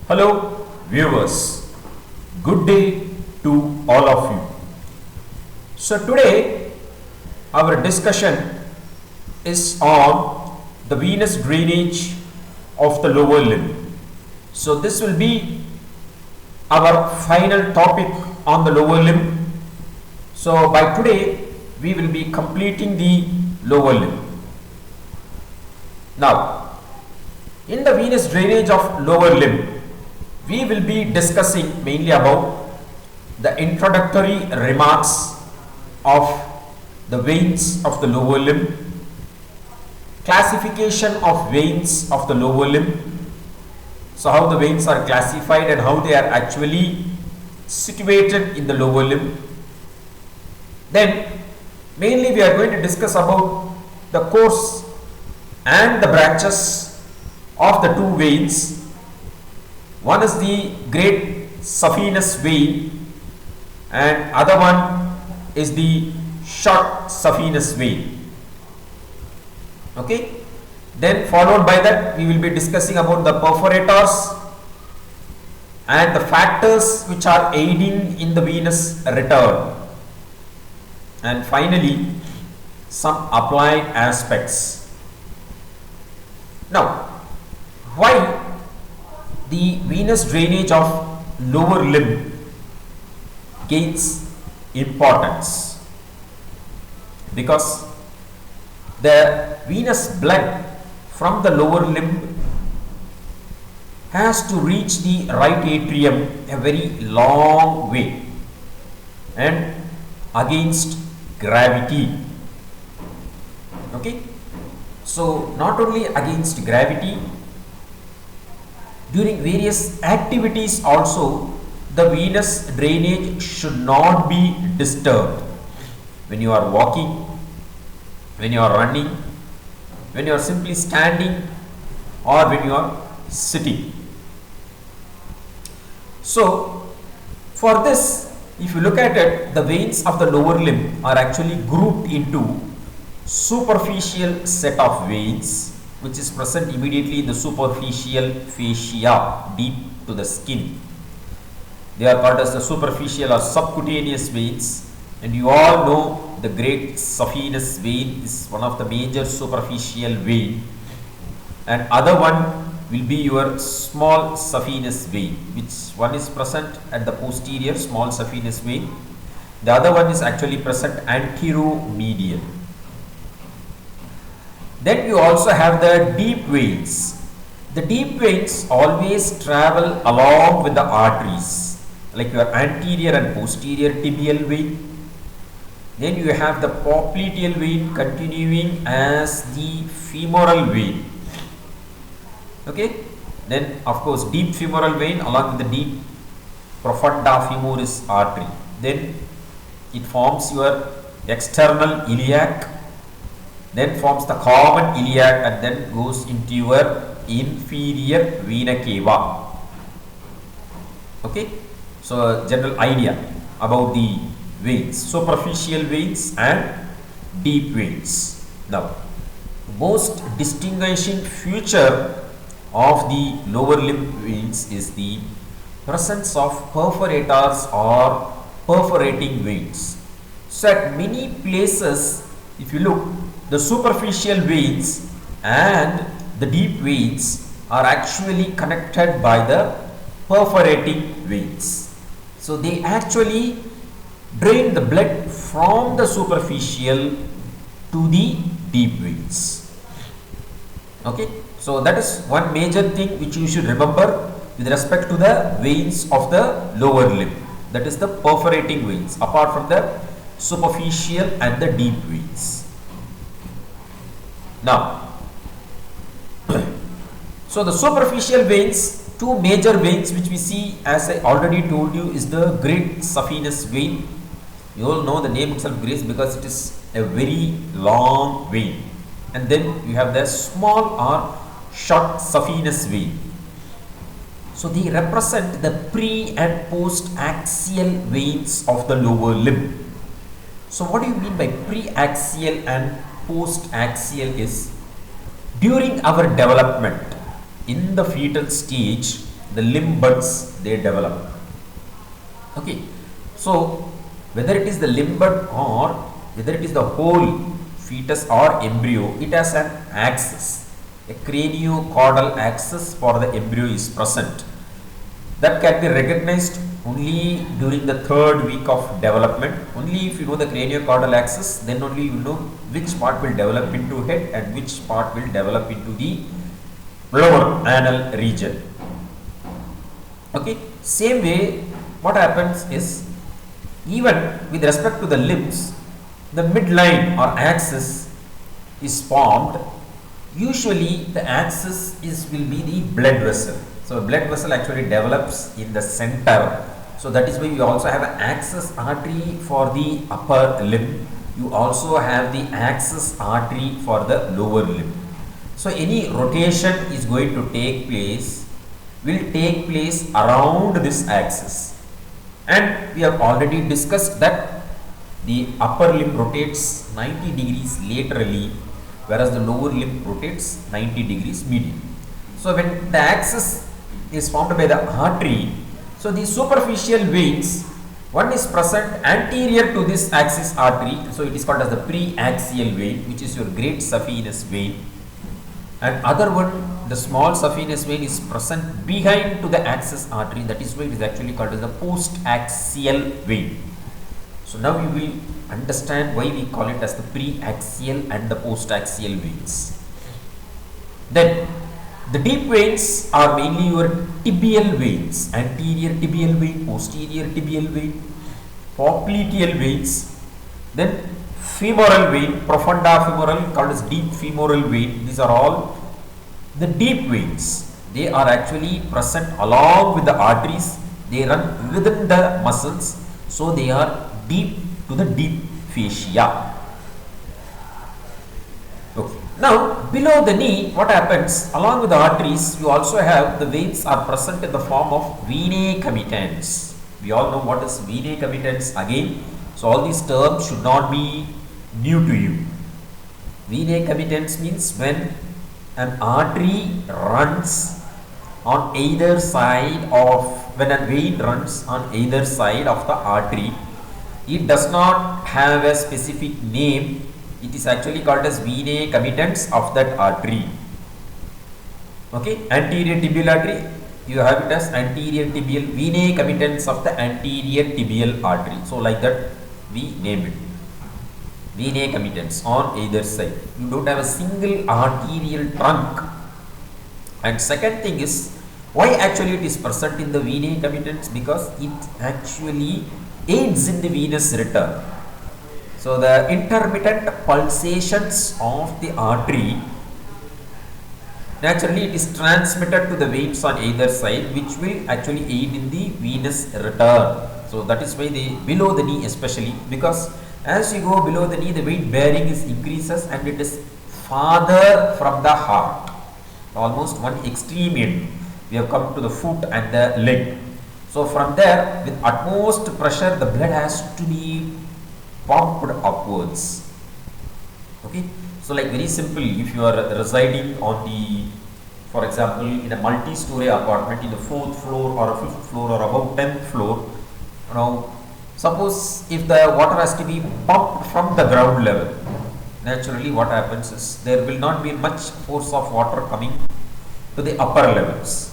Hello viewers, good day to all of you. So today our discussion is on the venous drainage of the lower limb. So this will be our final topic on the lower limb. So by today we will be completing the lower limb. Now in the venous drainage of lower limb, we will be discussing mainly about the introductory remarks of the veins of the lower limb, classification of veins of the lower limb, so how the veins are classified and how they are actually situated in the lower limb. Then mainly we are going to discuss about the course and the branches of the two veins. One is the great saphenous vein and other one is the short saphenous vein. Okay. Then followed by that we will be discussing about the perforators and the factors which are aiding in the venous return. And finally some applied aspects. Now why the venous drainage of lower limb gains importance? Because the venous blood from the lower limb has to reach the right atrium a very long way and against gravity. Okay, so not only against gravity, during various activities also the venous drainage should not be disturbed. When you are walking, when you are running, when you are simply standing, or when you are sitting. So for this, if you look at it, the veins of the lower limb are actually grouped into superficial set of veins which is present immediately in the superficial fascia deep to the skin. They are called as the superficial or subcutaneous veins, and you all know the great saphenous vein is one of the major superficial vein, and other one will be your small saphenous vein, which one is present at the posterior, small saphenous vein. The other one is actually present anteromedial. Then you also have the deep veins. The deep veins always travel along with the arteries, like your anterior and posterior tibial vein. Then you have the popliteal vein continuing as the femoral vein. Okay. Then of course deep femoral vein along with the deep profunda femoris artery. Then it forms your external iliac, then forms the common iliac, and then goes into your inferior vena cava. Okay, so general idea about the veins, superficial veins and deep veins. Now most distinguishing feature of the lower limb veins is the presence of perforators or perforating veins. So at many places, if you look, the superficial veins and the deep veins are actually connected by the perforating veins. So they actually drain the blood from the superficial to the deep veins. Okay, so that is one major thing which you should remember with respect to the veins of the lower limb, that is the perforating veins, apart from the superficial and the deep veins. Now, so the superficial veins, two major veins which we see, as I already told you, is the great saphenous vein. You all know the name itself great because it is a very long vein. And then you have the small or short saphenous vein. So they represent the pre and post axial veins of the lower limb. So what do you mean by pre-axial and post-axial is, during our development in the fetal stage, the limb buds they develop. Okay, so whether it is the limb bud or whether it is the whole fetus or embryo, it has an axis, a craniocaudal axis for the embryo is present. That can be recognized only during the third week of development. Only if you know the craniocaudal axis, then only you know which part will develop into head and which part will develop into the lower anal region. Okay, same way what happens is, even with respect to the limbs, the midline or axis is formed. Usually the axis will be the blood vessel. So blood vessel actually develops in the center. So that is why you also have an axis artery for the upper limb. You also have the axis artery for the lower limb. So any rotation is going to take place, will take place around this axis. And we have already discussed that the upper limb rotates 90 degrees laterally, whereas the lower limb rotates 90 degrees medially. So when the axis is formed by the artery, so the superficial veins, one is present anterior to this axis artery, so it is called as the preaxial vein, which is your great saphenous vein, and other one, the small saphenous vein, is present behind to the axis artery. That is why it is actually called as the postaxial vein. So now you will understand why we call it as the preaxial and the postaxial veins. Then the deep veins are mainly your tibial veins, anterior tibial vein, posterior tibial vein, popliteal veins, then femoral vein, profunda femoral, called as deep femoral vein. These are all the deep veins. They are actually present along with the arteries. They run within the muscles, so they are deep to the deep fascia. Okay. Now below the knee, what happens? Along with the arteries, you also have the veins are present in the form of venae comitans. We all know what is venae comitans again. So all these terms should not be new to you. Venae comitans means when an artery runs on either side of, when a vein runs on either side of the artery, it does not have a specific name. It is actually called as venae comitans of that artery. Okay, anterior tibial artery, you have it as anterior tibial, venae comitans of the anterior tibial artery. So like that we name it, venae comitans on either side. You don't have a single arterial trunk. And second thing is, why actually it is present in the venae comitans? Because it actually aids in the venous return. So the intermittent pulsations of the artery, naturally it is transmitted to the veins on either side, which will actually aid in the venous return. So that is why they below the knee especially, because as you go below the knee, the weight bearing is increases and it is farther from the heart, almost one extreme end. We have come to the foot and the leg. So from there, with utmost pressure, the blood has to be pumped upwards. Okay, so like very simple, if you are residing on the, for example, in a multi-story apartment in the 4th floor or a 5th floor or above 10th floor, now suppose if the water has to be pumped from the ground level, naturally what happens is there will not be much force of water coming to the upper levels.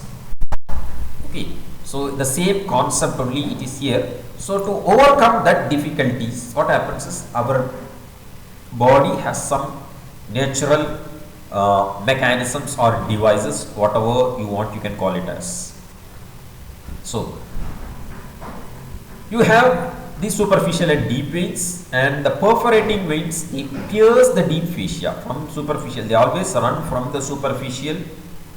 Okay, so the same concept only it is here. So to overcome that difficulties, what happens is our body has some natural mechanisms or devices, whatever you want you can call it as. So you have the superficial and deep veins, and the perforating veins, they pierce the deep fascia from superficial. They always run from the superficial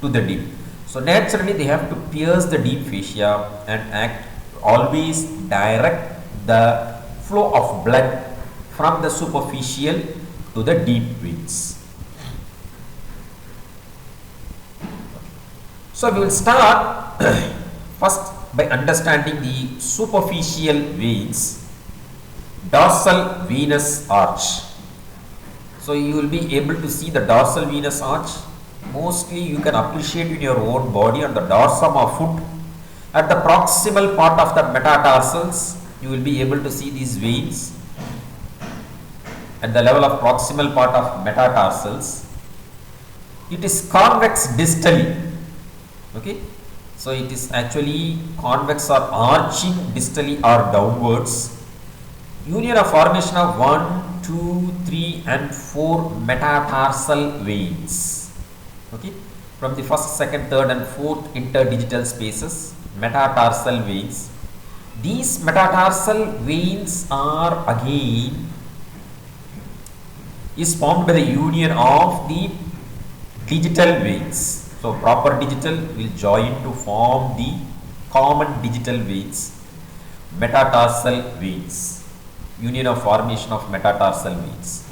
to the deep. So naturally they have to pierce the deep fascia and always direct the flow of blood from the superficial to the deep veins. So we will start first by understanding the superficial veins, dorsal venous arch. So you will be able to see the dorsal venous arch. Mostly you can appreciate in your own body on the dorsum of foot. At the proximal part of the metatarsals, you will be able to see these veins. At the level of proximal part of metatarsals, it is convex distally. Okay, so it is actually convex or arching distally or downwards. Union of formation of 1, 2, 3 and 4 metatarsal veins. Okay, from the first, second, third and fourth interdigital spaces, metatarsal veins. These metatarsal veins are again is formed by the union of the digital veins. So proper digital will join to form the common digital veins, metatarsal veins, union of formation of metatarsal veins.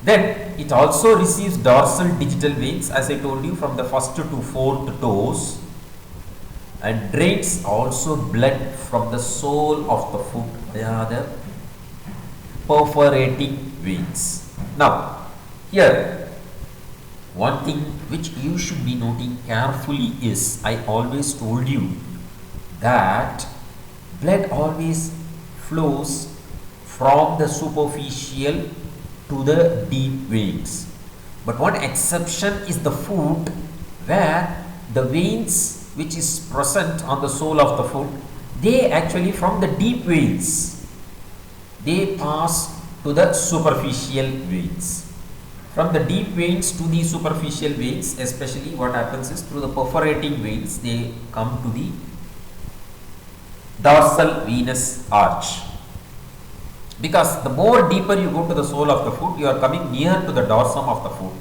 Then it also receives dorsal digital veins, as I told you, from the first to fourth toes, and drains also blood from the sole of the foot via the perforating veins. Now, here one thing which you should be noting carefully is, I always told you that blood always flows from the superficial to the deep veins. But one exception is the foot, where the veins which is present on the sole of the foot, they actually from the deep veins, they pass to the superficial veins. From the deep veins to the superficial veins, especially what happens is through the perforating veins, they come to the dorsal venous arch. Because the more deeper you go to the sole of the foot, you are coming near to the dorsum of the foot.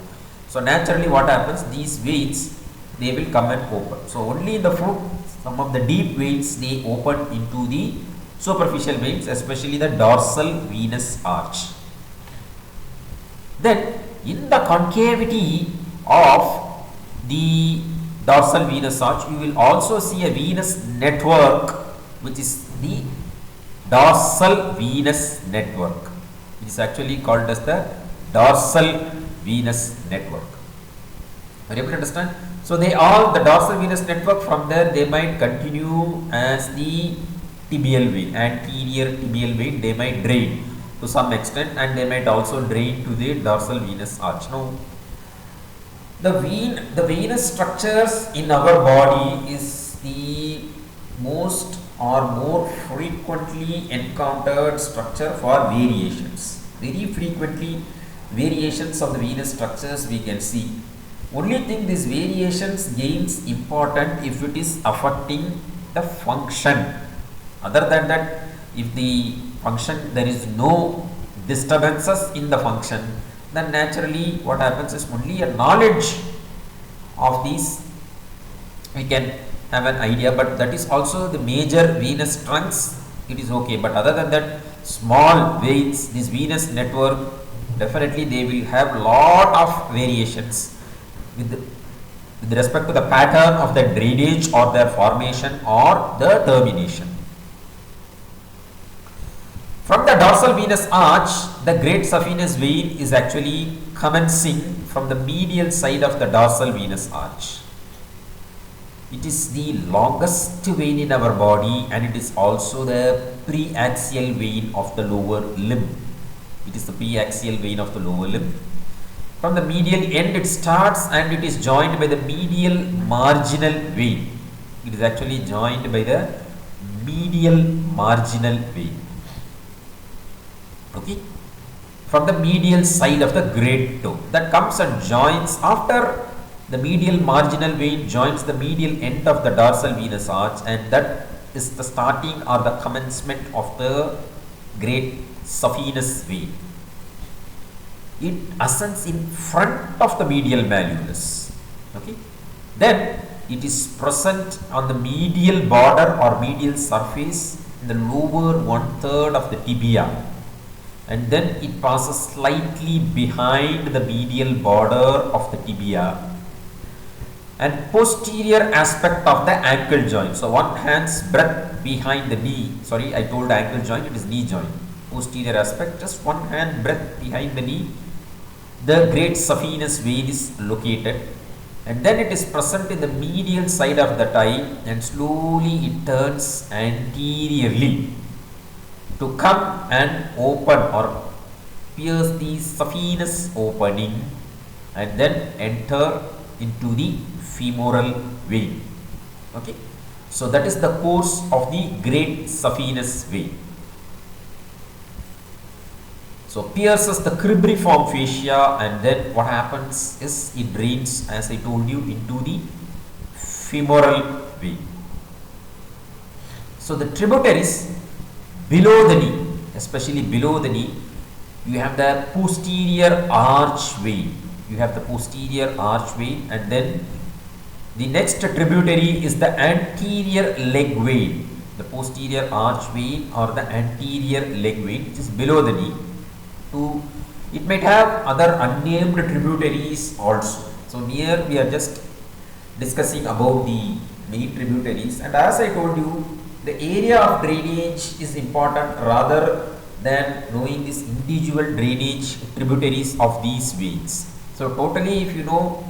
So naturally what happens, these veins, they will come and open. So only in the foot, some of the deep veins, they open into the superficial veins, especially the dorsal venous arch. Then in the concavity of the dorsal venous arch, you will also see a venous network, which is the dorsal venous network. It is actually called as the dorsal venous network. Are you able to understand? So they all, the dorsal venous network, from there they might continue as the tibial vein, anterior tibial vein, they might drain to some extent, and they might also drain to the dorsal venous arch. Now, the venous structures in our body is the most or more frequently encountered structure for variations. Very frequently variations of the venous structures we can see. Only thing, these variations gains important if it is affecting the function. Other than that, if the function, there is no disturbances in the function, then naturally what happens is only a knowledge of these we can have an idea, but that is also the major venous trunks, it is okay. But other than that, small veins, this venous network, definitely they will have lot of variations with respect to the pattern of the drainage or their formation or the termination. From the dorsal venous arch, the great saphenous vein is actually commencing from the medial side of the dorsal venous arch. It is the longest vein in our body, and it is also the preaxial vein of the lower limb. It is the preaxial vein of the lower limb. From the medial end it starts, and it is joined by the medial marginal vein. It is actually joined by the medial marginal vein. Okay, from the medial side of the great toe, that comes and joins after the medial marginal vein joins the medial end of the dorsal venous arch, and that is the starting or the commencement of the great saphenous vein. It ascends in front of the medial malleolus. Okay, then it is present on the medial border or medial surface in the lower 1/3 of the tibia, and then it passes slightly behind the medial border of the tibia and posterior aspect of the ankle joint. So one hand's breadth behind the knee, sorry, I told ankle joint, it is knee joint. Posterior aspect, just one hand breadth behind the knee, the great saphenous vein is located. and then it is present in the medial side of the thigh, and slowly it turns anteriorly to come and open or pierce the saphenous opening and then enter into the femoral vein. Okay, so that is the course of the great saphenous vein. So pierces the cribriform fascia, and then what happens is it drains, as I told you, into the femoral vein. So the tributaries below the knee, especially below the knee, you have the posterior arch vein. You have the posterior arch vein, and then the next tributary is the anterior leg vein. The posterior arch vein or the anterior leg vein, which is below the knee. It might have other unnamed tributaries also. So here we are just discussing about the main tributaries, and as I told you, the area of drainage is important rather than knowing this individual drainage tributaries of these veins. So totally, if you know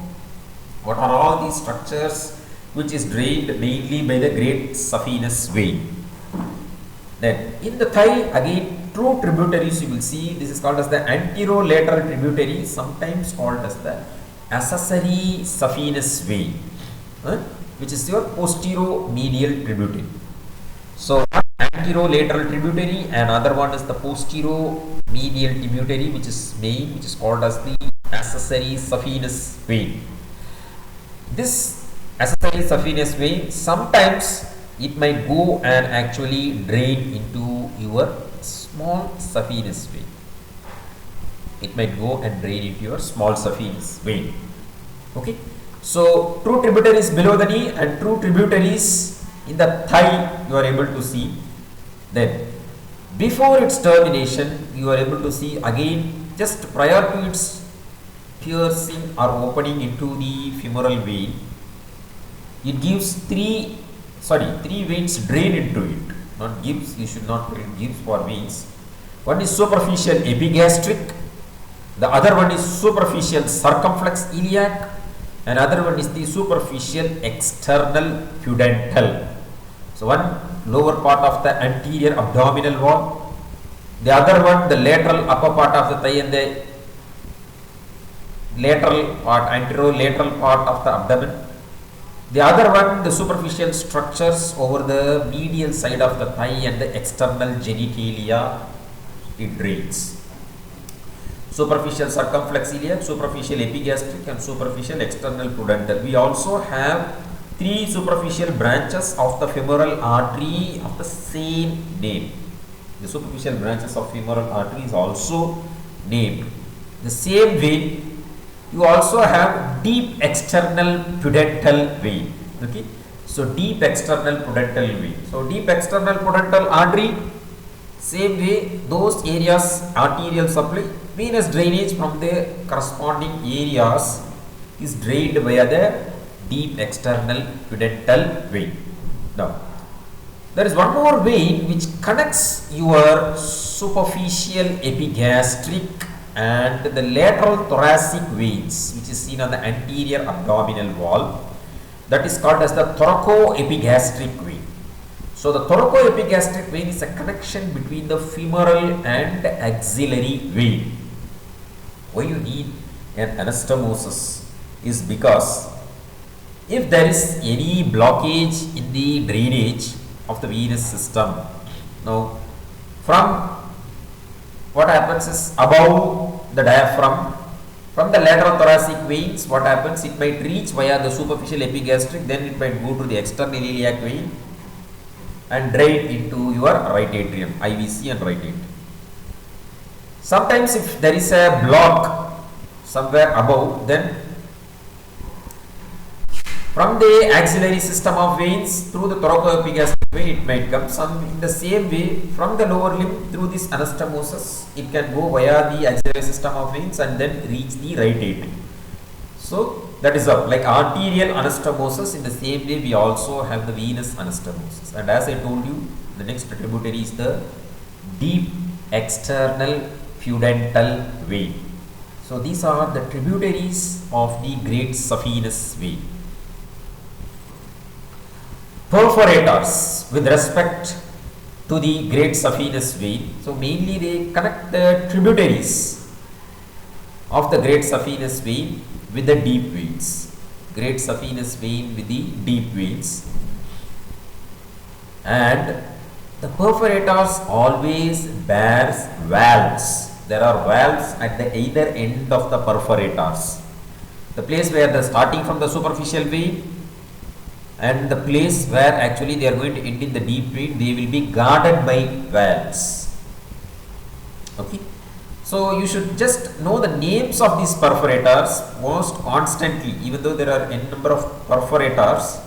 what are all these structures which is drained mainly by the great saphenous vein. Then in the thigh, again true tributaries you will see, this is called as the anterolateral tributary, sometimes called as the accessory saphenous vein, which is your posteromedial tributary. So anterolateral tributary, and other one is the posteromedial tributary, which is main, which is called as the accessory saphenous vein. This accessory saphenous vein, sometimes it might go and actually drain into your small saphenous vein. It might go and drain into your small saphenous vein. Okay, so true tributaries below the knee and true tributaries in the thigh you are able to see. Then before its termination you are able to see again, just prior to its piercing or opening into the femoral vein, it gives three veins drain into it. Not gives, you should not read gives for veins. One is superficial epigastric, the other one is superficial circumflex iliac, and other one is the superficial external pudendal. So one lower part of the anterior abdominal wall, the other one the lateral upper part of the thigh and the lateral part, anterolateral part of the abdomen. The other one, the superficial structures over the medial side of the thigh and the external genitalia, it drains. Superficial circumflex iliac, superficial epigastric, and superficial external pudendal. We also have three superficial branches of the femoral artery of the same name. The superficial branches of femoral artery is also named. The same way, you also have deep external pudendal vein. Okay, so deep external pudendal vein. So deep external pudendal artery, same way, those areas arterial supply, venous drainage from the corresponding areas is drained via the deep external pudendal vein. Now, there is one more vein which connects your superficial epigastric and the lateral thoracic veins, which is seen on the anterior abdominal wall, that is called as the thoracoepigastric vein. So the thoracoepigastric vein is a connection between the femoral and axillary vein. Why you need an anastomosis is because if there is any blockage in the drainage of the venous system, now from what happens is above the diaphragm, from the lateral thoracic veins, what happens, it might reach via the superficial epigastric, then it might go to the external iliac vein and drain into your right atrium, IVC and right atrium. Sometimes if there is a block somewhere above, then from the axillary system of veins through the thoracoepigastric vein it might come. Some in the same way from the lower limb through this anastomosis it can go via the axillary system of veins and then reach the right atrium. So that is all. Like arterial anastomosis, in the same way we also have the venous anastomosis. And as I told you, the next tributary is the deep external pudendal vein. So these are the tributaries of the great saphenous vein. Perforators with respect to the great saphenous vein. So mainly they connect the tributaries of the great saphenous vein with the deep veins. Great saphenous vein with the deep veins. And the perforators always bears valves. There are valves at the either end of the perforators. The place where the starting from the superficial vein and the place where actually they are going to end in the deep vein, they will be guarded by valves. Okay. So you should just know the names of these perforators most constantly, even though there are n number of perforators.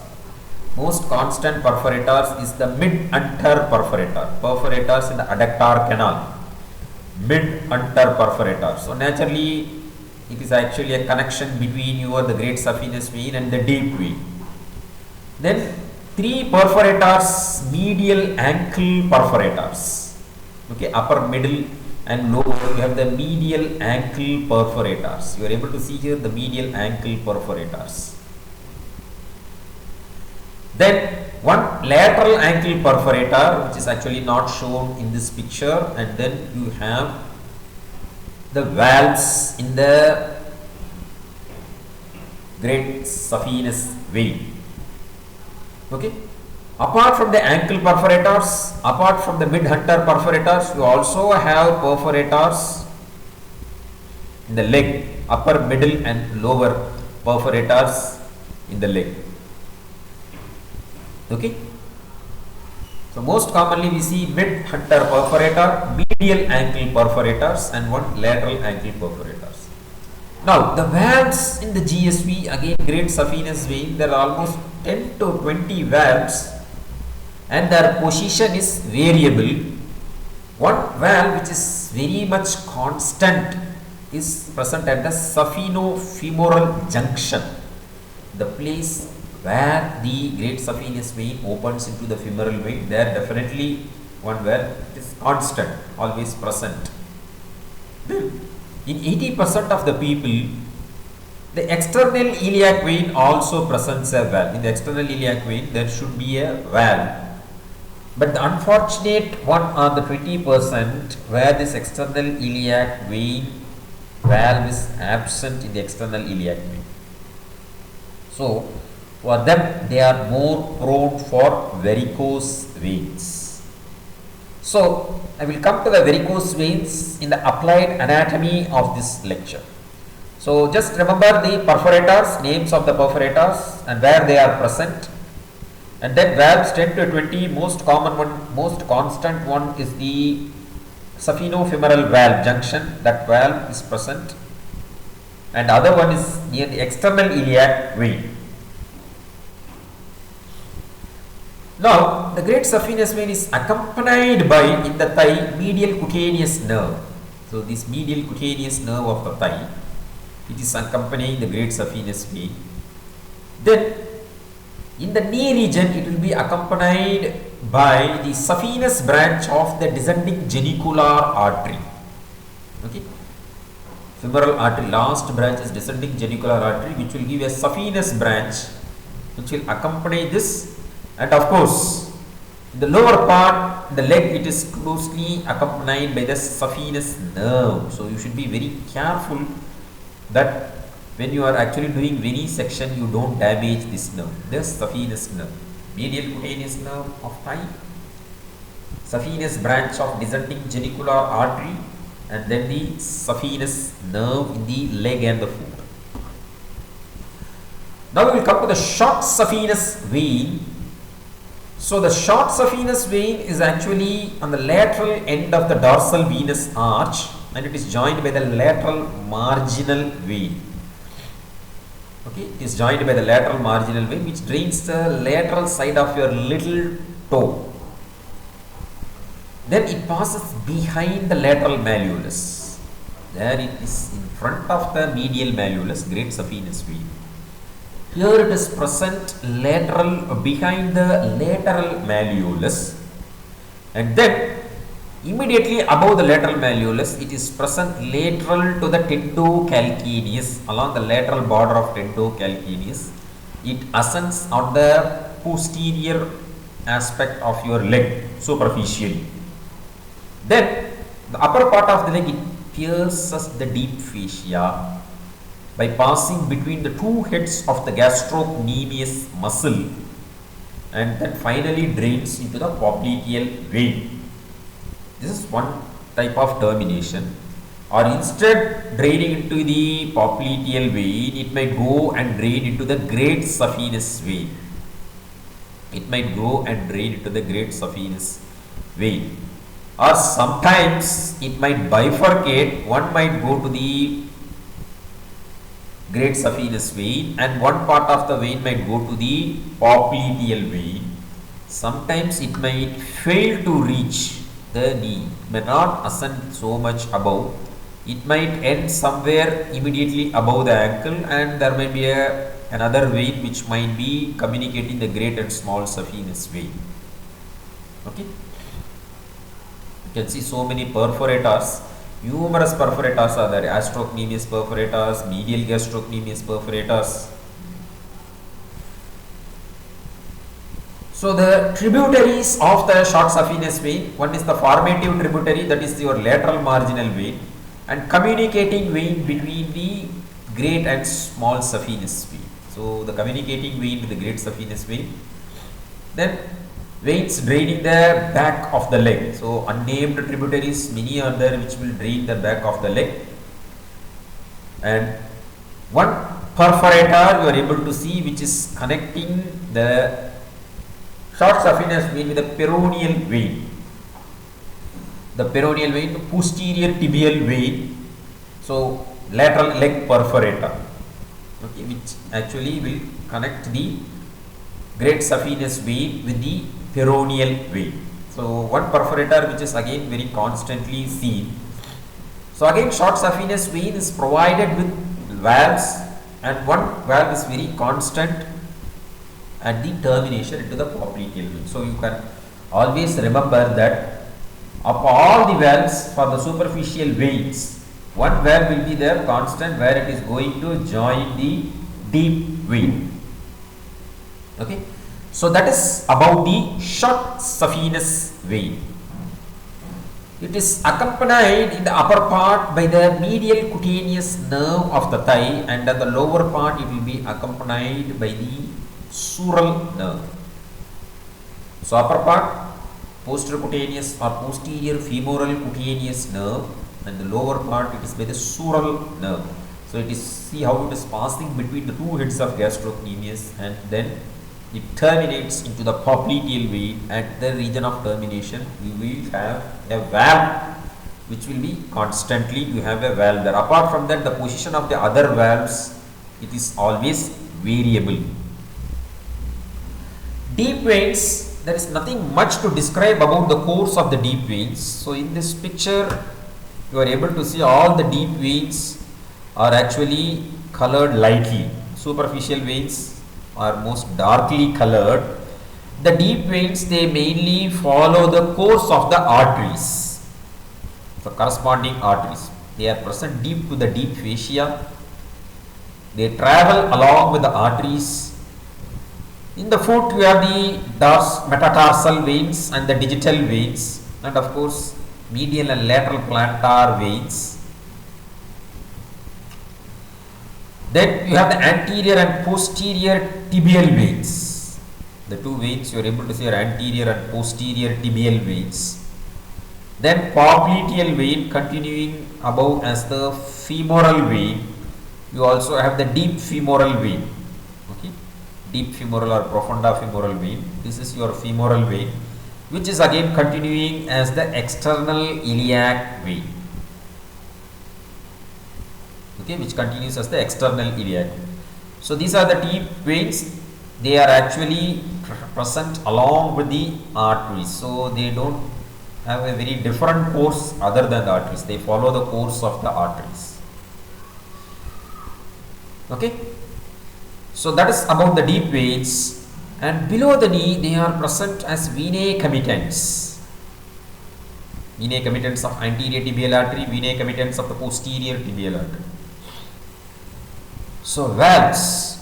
Most constant perforators is the mid-hunter perforator, perforators in the adductor canal, mid-hunter perforator. So naturally, it is actually a connection between the great saphenous vein and the deep vein. Then three perforators, medial ankle perforators. Okay, upper, middle, and lower. You have the medial ankle perforators. You are able to see here the medial ankle perforators. Then one lateral ankle perforator, which is actually not shown in this picture, and then you have the valves in the great saphenous vein. Okay. Apart from the ankle perforators, apart from the mid-hunter perforators, you also have perforators in the leg, upper, middle, and lower perforators in the leg. Okay. So most commonly we see mid-hunter perforator, medial ankle perforators, and one lateral ankle perforators. Now the valves in the GSV, again great saphenous vein, there are almost 10 to 20 valves and their position is variable. One valve which is very much constant is present at the saphenofemoral junction, the place where the great saphenous vein opens into the femoral vein. There definitely one valve is constant, always present. Then in 80% of the people, the external iliac vein also presents a valve. In the external iliac vein there should be a valve. But the unfortunate one are the 20% where this external iliac vein valve is absent in the external iliac vein. So for them they are more prone for varicose veins. So I will come to the varicose veins in the applied anatomy of this lecture. So just remember the perforators, names of the perforators and where they are present. And then valves 10 to 20, most common one, most constant one is the saphenofemoral valve junction. That valve is present. And other one is near the external iliac vein. Now the great saphenous vein is accompanied by in the thigh medial cutaneous nerve. So this medial cutaneous nerve of the thigh, it is accompanying the great saphenous vein. Then in the knee region it will be accompanied by the saphenous branch of the descending genicular artery. Okay, femoral artery, last branch is descending genicular artery, which will give a saphenous branch which will accompany this. And of course in the lower part, the leg, it is closely accompanied by the saphenous nerve. So you should be very careful that when you are actually doing venesection, you don't damage this nerve, this saphenous nerve, medial cutaneous nerve of thigh, saphenous branch of descending genicular artery, and then the saphenous nerve in the leg and the foot. Now we will come to the short saphenous vein. So the short saphenous vein is actually on the lateral end of the dorsal venous arch, and it is joined by the lateral marginal vein. Okay, it is joined by the lateral marginal vein which drains the lateral side of your little toe. Then it passes behind the lateral malleolus. There it is in front of the medial malleolus, great saphenous vein. Here it is present lateral behind the lateral malleolus, and then Immediately above the lateral malleolus, it is present lateral to the tendocalcaneus, along the lateral border of tendocalcaneus. It ascends on the posterior aspect of your leg superficially. Then the upper part of the leg, it pierces the deep fascia by passing between the two heads of the gastrocnemius muscle, and then finally drains into the popliteal vein. This is one type of termination. Or instead draining into the popliteal vein, it might go and drain into the great saphenous vein. It might go and drain into the great saphenous vein. Or sometimes it might bifurcate. One might go to the great saphenous vein and one part of the vein might go to the popliteal vein. Sometimes it might fail to reach the knee, may not ascend so much above. It might end somewhere immediately above the ankle, and there may be another vein which might be communicating the great and small saphenous vein. Okay, you can see so many perforators. Numerous perforators are there: gastrocnemius perforators, medial gastrocnemius perforators. So the tributaries of the short saphenous vein, one is the formative tributary, that is your lateral marginal vein, and communicating vein between the great and small saphenous vein. So the communicating vein with the great saphenous vein. Then veins draining the back of the leg. So unnamed tributaries, many are there which will drain the back of the leg. And one perforator you are able to see which is connecting the short saphenous vein with the peroneal vein. The peroneal vein, the posterior tibial vein. So lateral leg perforator, okay, which actually will connect the great saphenous vein with the peroneal vein. So one perforator which is again very constantly seen. So again short saphenous vein is provided with valves, and one valve is very constant at the termination into the popliteal vein. So you can always remember that of all the valves for the superficial veins, one valve will be there constant where it is going to join the deep vein. Okay, so that is about the short saphenous vein. It is accompanied in the upper part by the medial cutaneous nerve of the thigh, and at the lower part it will be accompanied by the sural nerve. So upper part posterior cutaneous or posterior femoral cutaneous nerve, and the lower part it is by the sural nerve. So it is, see how it is passing between the two heads of gastrocnemius, and then it terminates into the popliteal vein. At the region of termination you will have a valve which will be constantly, you have a valve there. Apart from that, the position of the other valves, it is always variable. Deep veins, there is nothing much to describe about the course of the deep veins. So in this picture you are able to see all the deep veins are actually colored lightly. Superficial veins are most darkly colored. The deep veins, they mainly follow the course of the arteries, the corresponding arteries. They are present deep to the deep fascia. They travel along with the arteries. In the foot you have the metatarsal veins and the digital veins, and of course medial and lateral plantar veins. Then you have the anterior and posterior tibial veins. The two veins you are able to see are anterior and posterior tibial veins. Then popliteal vein continuing above as the femoral vein. You also have the deep femoral vein. Okay, deep femoral or profunda femoral vein. This is your femoral vein, which is again continuing as the external iliac vein. Okay, which continues as the external iliac. So these are the deep veins. They are actually present along with the arteries. So they don't have a very different course other than the arteries. They follow the course of the arteries. Okay, so that is about the deep veins. And below the knee they are present as venae comitants. Vena commitans of anterior tibial artery, vena commitans of the posterior tibial artery. So valves,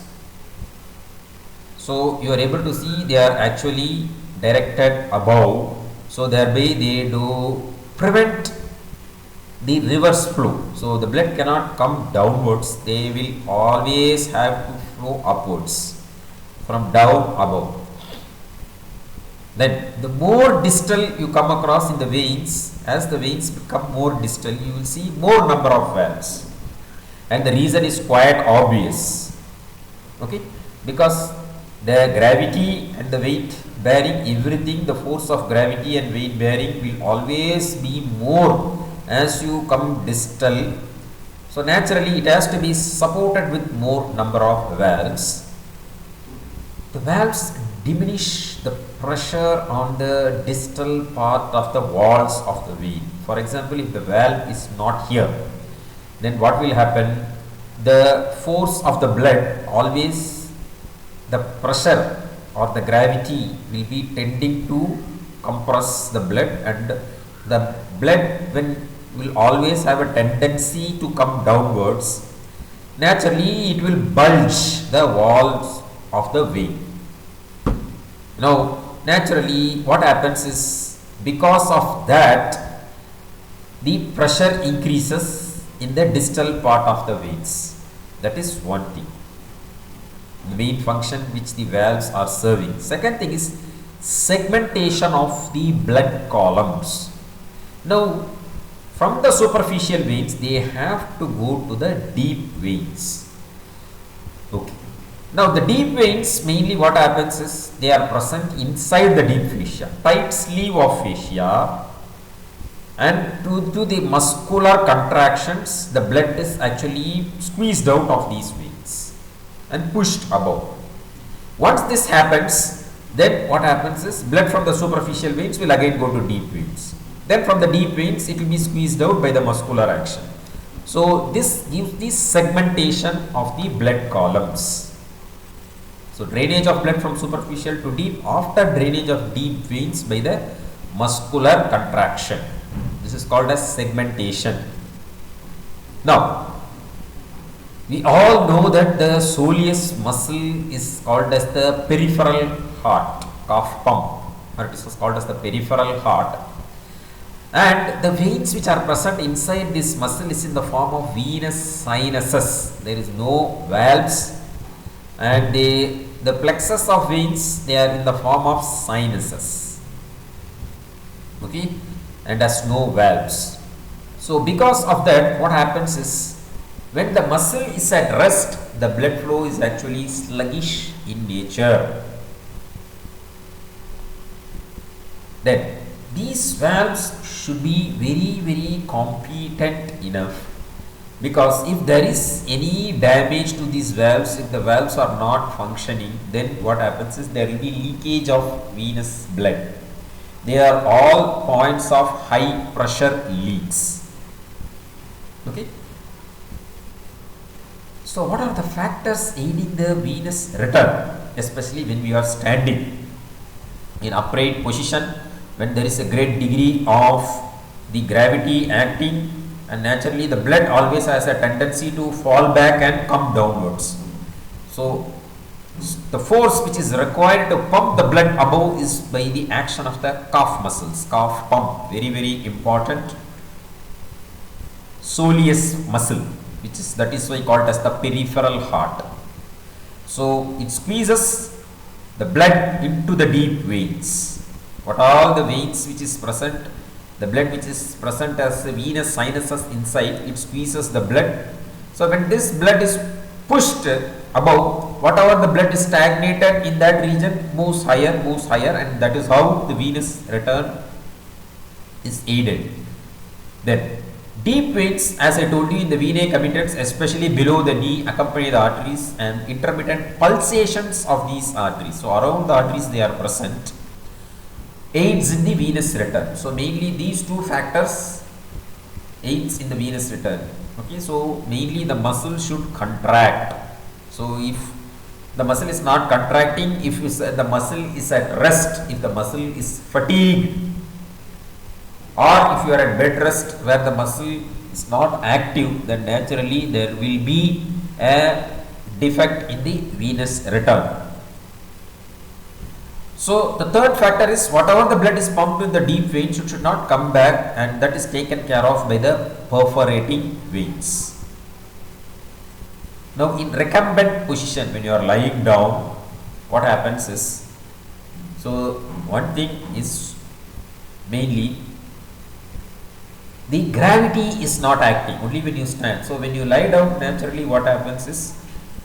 so you are able to see they are actually directed above, so thereby they do prevent the reverse flow. So the blood cannot come downwards, they will always have to flow upwards from down above. Then the more distal you come across in the veins, as the veins become more distal, you will see more number of valves, and the reason is quite obvious. Okay, because the gravity and the weight bearing, everything, the force of gravity and weight bearing will always be more as you come distal. So naturally it has to be supported with more number of valves. The valves diminish the pressure on the distal part of the walls of the vein. For example, if the valve is not here, then what will happen? The force of the blood, always the pressure or the gravity will be tending to compress the blood, and the blood will always have a tendency to come downwards. Naturally it will bulge the walls of the vein. Now naturally what happens is, because of that, the pressure increases in the distal part of the veins. That is one thing, the main function which the valves are serving. Second thing is segmentation of the blood columns. Now from the superficial veins they have to go to the deep veins. Okay. Now the deep veins, mainly what happens is they are present inside the deep fascia, tight sleeve of fascia, and to the muscular contractions the blood is actually squeezed out of these veins and pushed above. Once this happens, then what happens is blood from the superficial veins will again go to deep veins. Then from the deep veins it will be squeezed out by the muscular action. So this gives the segmentation of the blood columns. So drainage of blood from superficial to deep after drainage of deep veins by the muscular contraction. This is called as segmentation. Now we all know that the soleus muscle is called as the peripheral heart, calf pump, or it is called as the peripheral heart, and the veins which are present inside this muscle is in the form of venous sinuses. There is no valves, and the plexus of veins, they are in the form of sinuses, okay, and has no valves. So because of that, what happens is, when the muscle is at rest, the blood flow is actually sluggish in nature. Then these valves should be very competent enough, because if there is any damage to these valves, if the valves are not functioning, then what happens is there will be leakage of venous blood. They are all points of high pressure leaks. Okay. So what are the factors aiding the venous return, especially when we are standing in upright position, when there is a great degree of the gravity acting, and naturally the blood always has a tendency to fall back and come downwards. So the force which is required to pump the blood above is by the action of the calf muscles, calf pump, very important soleus muscle, that is why called as the peripheral heart. So it squeezes the blood into the deep veins. What all the veins which is present, the blood which is present as venous sinuses inside, it squeezes the blood. So when this blood is pushed above, whatever the blood is stagnated in that region moves higher, and that is how the venous return is aided. Then deep veins, as I told you, in the venae commitants, especially below the knee, accompany the arteries, and intermittent pulsations of these arteries, so around the arteries they are present, aids in the venous return. So mainly these two factors aids in the venous return. Okay, so mainly the muscle should contract. So if the muscle is not contracting, if the muscle is at rest, if the muscle is fatigued, or if you are at bed rest where the muscle is not active, then naturally there will be a defect in the venous return. So the third factor is whatever the blood is pumped in the deep veins, it should not come back, and that is taken care of by the perforating veins. Now in recumbent position, when you are lying down, what happens is, so one thing is mainly the gravity is not acting only when you stand. So when you lie down, naturally what happens is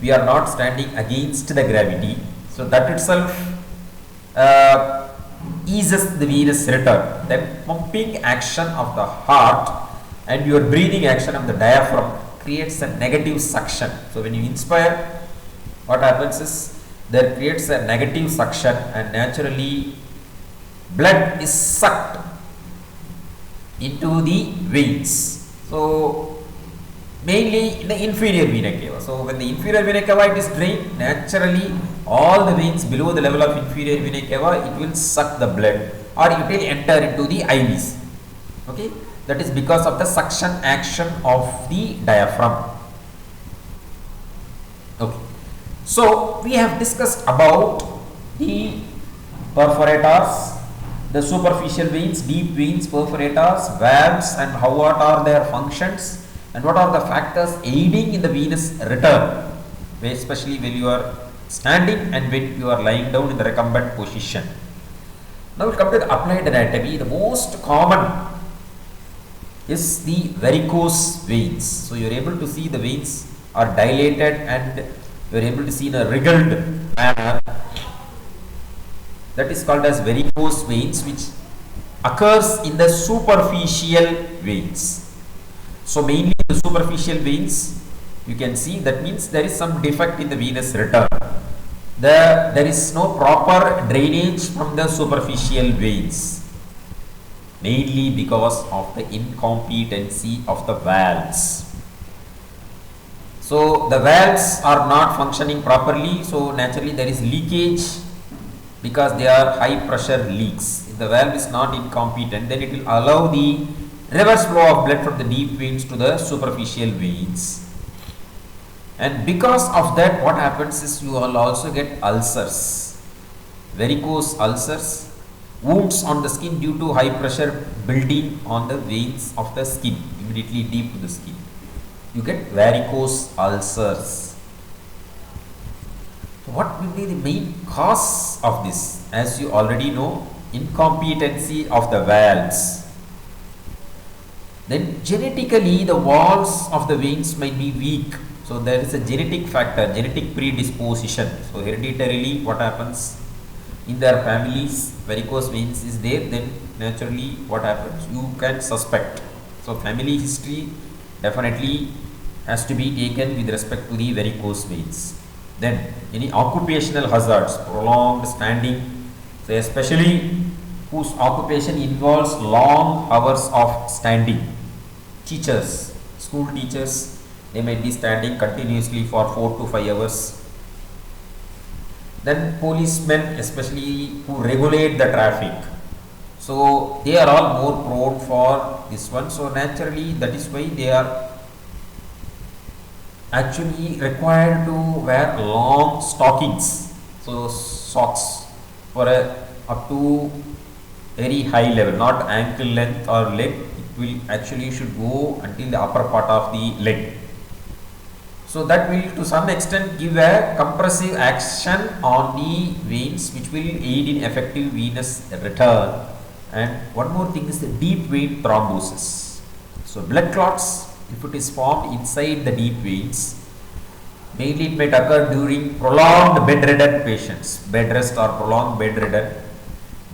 we are not standing against the gravity, so that itself eases the venous return. Then pumping action of the heart and your breathing action of the diaphragm creates a negative suction. So when you inspire, what happens is there creates a negative suction, and naturally blood is sucked into the veins. So mainly in the inferior vena cava. So when the inferior vena cava it is drained, naturally all the veins below the level of inferior vena cava, it will suck the blood, or it will enter into the IVs. Okay, that is because of the suction action of the diaphragm. Okay, so we have discussed about the perforators, the superficial veins, deep veins, perforators, valves, and what are their functions, and what are the factors aiding in the venous return, especially when you are standing and when you are lying down in the recumbent position. Now we come to the applied anatomy. The most common is the varicose veins. So you are able to see the veins are dilated, and you are able to see in a wriggled manner. That is called as varicose veins, which occurs in the superficial veins. So mainly the superficial veins, you can see, that means there is some defect in the venous return. There is no proper drainage from the superficial veins, mainly because of the incompetency of the valves. So the valves are not functioning properly, so naturally there is leakage because they are high pressure leaks. If the valve is not incompetent, then it will allow the reverse flow of blood from the deep veins to the superficial veins. And because of that, what happens is you will also get ulcers, varicose ulcers, wounds on the skin due to high pressure building on the veins of the skin, immediately deep to the skin. You get varicose ulcers. So what will be the main cause of this? As you already know, incompetency of the valves. Then genetically the walls of the veins might be weak. So there is a genetic factor, genetic predisposition. So hereditarily what happens in their families, varicose veins is there, then naturally what happens, you can suspect. So family history definitely has to be taken with respect to the varicose veins. Then any occupational hazards, prolonged standing, so especially whose occupation involves long hours of standing. Teachers, school teachers, they might be standing continuously for 4 to 5 hours. Then policemen, especially who regulate the traffic, so they are all more prone for this one. So naturally that is why they are actually required to wear long stockings, so socks for up to very high level, not ankle length or leg. It will actually should go until the upper part of the leg. So that will to some extent give a compressive action on the veins, which will aid in effective venous return. And one more thing is the deep vein thrombosis. So blood clots, if it is formed inside the deep veins, mainly it might occur during prolonged bedridden patients, bed rest or prolonged bedridden.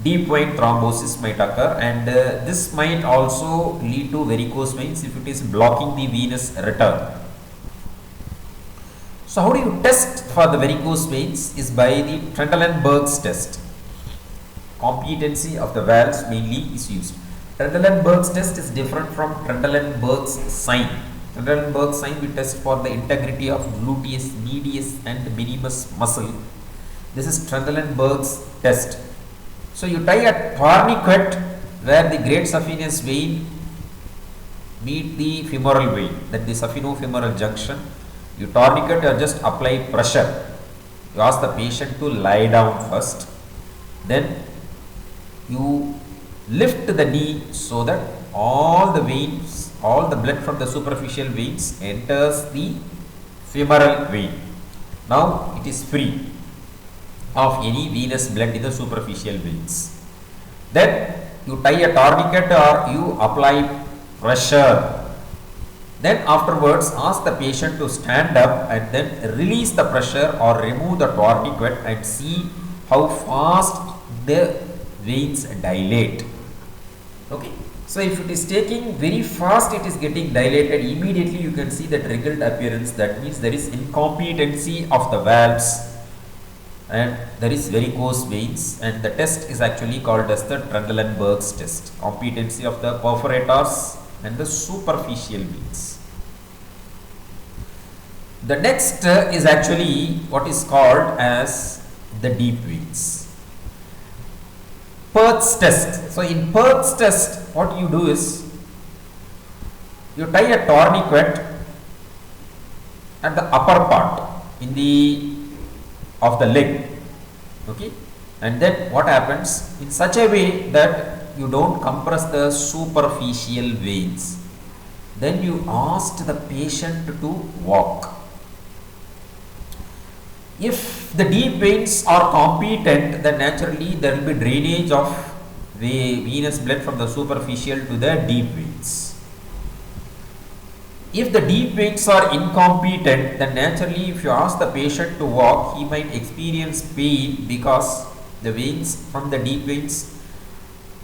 Deep vein thrombosis might occur, and this might also lead to varicose veins if it is blocking the venous return. So how do you test for the varicose veins? Is by the Trendelenburg's test. Competency of the valves mainly is used. Trendelenburg's test is different from Trendelenburg's sign. Trendelenburg's sign we test for the integrity of gluteus medius and minimus muscle. This is Trendelenburg's test. So you tie a tourniquet where the great saphenous vein meet the femoral vein, that the saphenofemoral junction. You tourniquet or just apply pressure. You ask the patient to lie down first, then you lift the knee so that all the veins, all the blood from the superficial veins enters the femoral vein. Now it is free of any venous blood in the superficial veins. Then you tie a tourniquet or you apply pressure. Then afterwards ask the patient to stand up and then release the pressure or remove the tourniquet and see how fast the veins dilate. Okay. So if it is taking very fast, it is getting dilated, immediately you can see that wrinkled appearance. That means there is incompetency of the valves and there is varicose veins, and the test is actually called as the Trendelenburg's test. Competency of the perforators and the superficial veins. The next is actually what is called as the deep veins. Perth's test. So in Perth's test, what you do is you tie a tourniquet at the upper part in the of the leg, okay, and then what happens in such a way that you don't compress the superficial veins. Then you ask the patient to walk. If the deep veins are competent, then naturally there will be drainage of the venous blood from the superficial to the deep veins. If the deep veins are incompetent, then naturally if you ask the patient to walk, he might experience pain because the veins from the deep veins,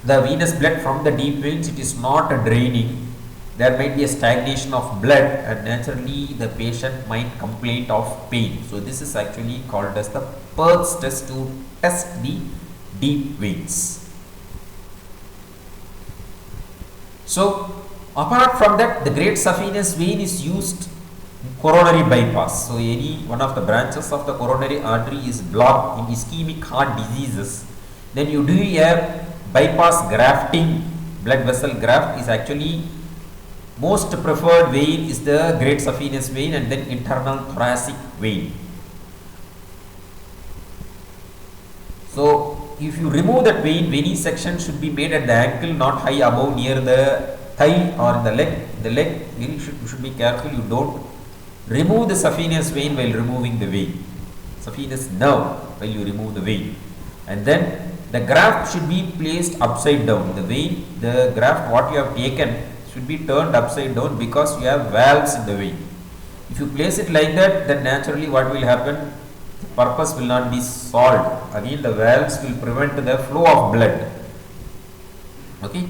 the venous blood from the deep veins, it is not draining. There might be a stagnation of blood and naturally the patient might complain of pain. So this is actually called as the Perth's test to test the deep veins. So apart from that, the great saphenous vein is used in coronary bypass. So any one of the branches of the coronary artery is blocked in ischemic heart diseases, then you do a bypass grafting. Blood vessel graft is actually most preferred vein is the great saphenous vein and then internal thoracic vein. So if you remove that vein, venesection should be made at the ankle, not high above near the thigh or the leg. The leg, you should be careful, you don't remove the saphenous vein while removing the vein, saphenous nerve while you remove the vein. And then the graft should be placed upside down. The vein, the graft what you have taken should be turned upside down because you have valves in the vein. If you place it like that, then naturally what will happen? The purpose will not be solved. Again, the valves will prevent the flow of blood. Okay.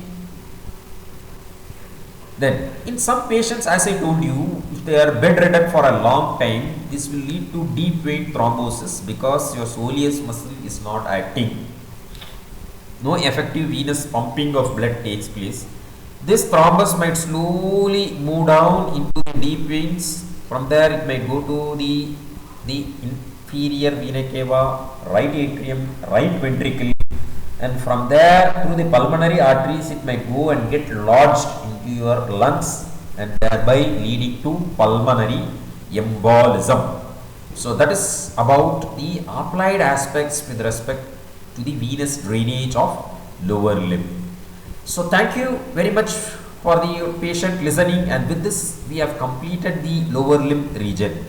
Then, in some patients, as I told you, if they are bedridden for a long time, this will lead to deep vein thrombosis because your soleus muscle is not acting. No effective venous pumping of blood takes place. This thrombus might slowly move down into the deep veins. From there, it may go to the inferior vena cava, right atrium, right ventricle, and from there through the pulmonary arteries, it may go and get lodged into your lungs and thereby leading to pulmonary embolism. So that is about the applied aspects with respect to the venous drainage of lower limb. So thank you very much for the patient listening, and with this we have completed the lower limb region.